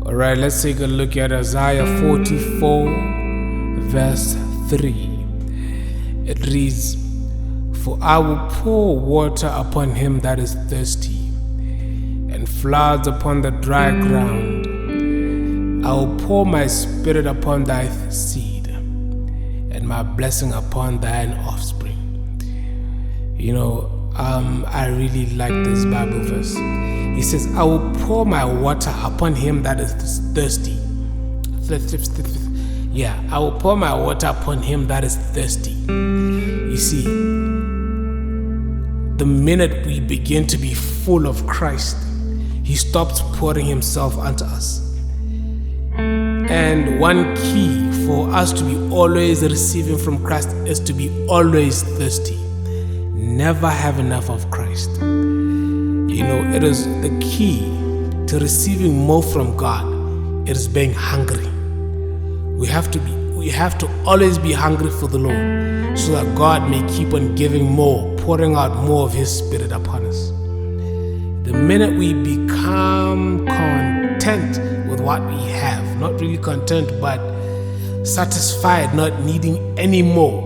Alright, let's take a look at Isaiah 44 verse 3. It reads, "For I will pour water upon him that is thirsty, and floods upon the dry ground. I will pour my spirit upon thy seed, and my blessing upon thine offspring." I really like this Bible verse. He says, "I will pour my water upon him that is thirsty." Yeah, I will pour my water upon him that is thirsty. You see, the minute we begin to be full of Christ, he stops pouring himself unto us. And one key for us to be always receiving from Christ is to be always thirsty. Never have enough of Christ. It is the key to receiving more from God. It is being hungry. We have to always be hungry for the Lord, so that God may keep on giving more, pouring out more of his spirit upon us. The minute we become content with what we have, not really content, but satisfied, not needing any more,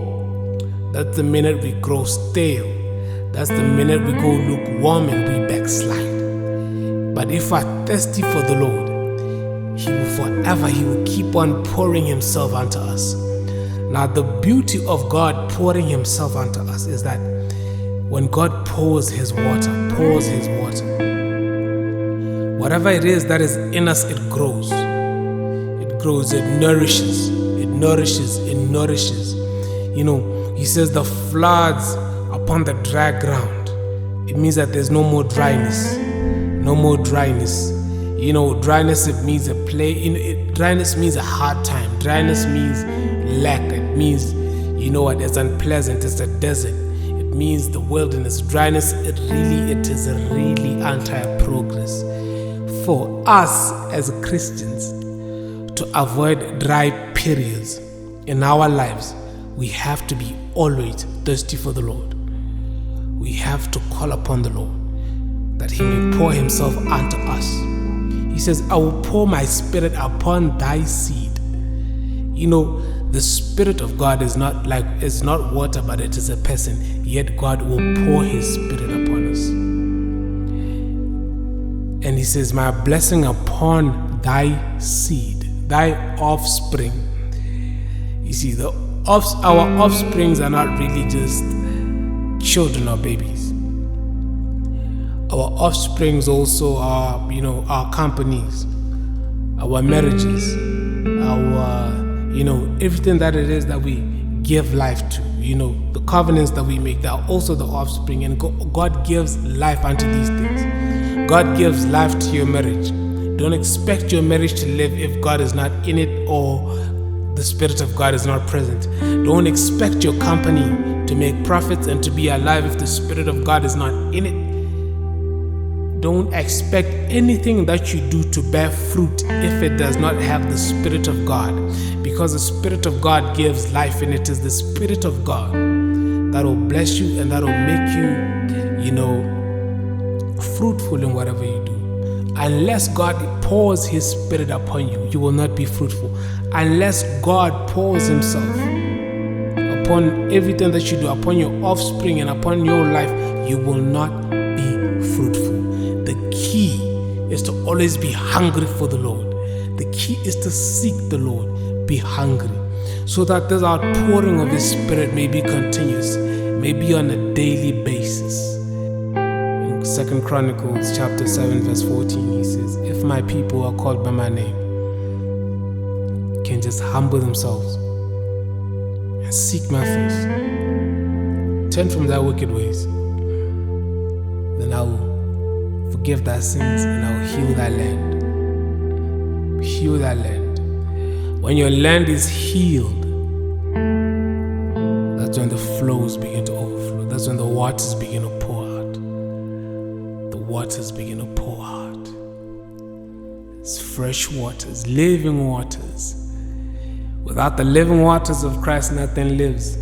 that's the minute we grow stale. That's the minute we go lukewarm and we backslide. But if we're thirsty for the Lord, he will keep on pouring himself unto us. Now, the beauty of God pouring himself unto us is that when God pours his water, whatever it is that is in us, it grows. It grows, it nourishes. He says the floods upon the dry ground. It means that there's no more dryness. Dryness, it means dryness means a hard time. Dryness means lack. It means, it's unpleasant. It's a desert. It means the wilderness. Dryness, it is a really anti-progress. For us as Christians to avoid dry periods in our lives, we have to be always thirsty for the Lord. We have to call upon the Lord that he may pour himself unto us. He says, "I will pour my spirit upon thy seed." The Spirit of God is not water, but it is a person. Yet God will pour his spirit upon us. And he says, "My blessing upon thy seed, thy offspring." You see, our offsprings are not really just children or babies. Our offsprings also are, our companies, our marriages, our, everything that it is that we give life to, the covenants that we make, they are also the offspring. And God gives life unto these things. God gives life to your marriage. Don't expect your marriage to live if God is not in it or the Spirit of God is not present. Don't expect your company to make profits and to be alive if the Spirit of God is not in it. Don't expect anything that you do to bear fruit if it does not have the Spirit of God, because the Spirit of God gives life, and it is the Spirit of God that will bless you and that will make you, fruitful in whatever you do. Unless God pours his spirit upon you, you will not be fruitful. Unless God pours himself upon everything that you do, upon your offspring and upon your life, you will not be fruitful. The key is to always be hungry for the Lord. The key is to seek the Lord. Be hungry, so that this outpouring of his spirit may be continuous, may be on a daily basis. 2 Chronicles chapter 7 verse 14, he says, "If my people are called by my name, can just humble themselves and seek my face, turn from their wicked ways, then I will forgive thy sins and I will heal thy land." Heal thy land. When your land is healed, that's when the flows begin to overflow. That's when the waters begin to pour out. Waters begin to pour out. It's fresh waters, living waters. Without the living waters of Christ, nothing lives.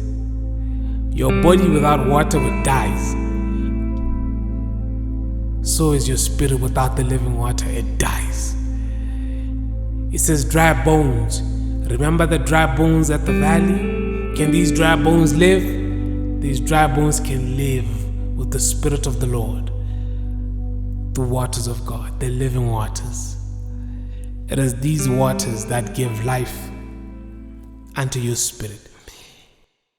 Your body without water dies. So is your spirit without the living water, it dies. It says dry bones. Remember the dry bones at the valley? Can these dry bones live? These dry bones can live with the Spirit of the Lord, the waters of God, the living waters. It is these waters that give life unto your spirit.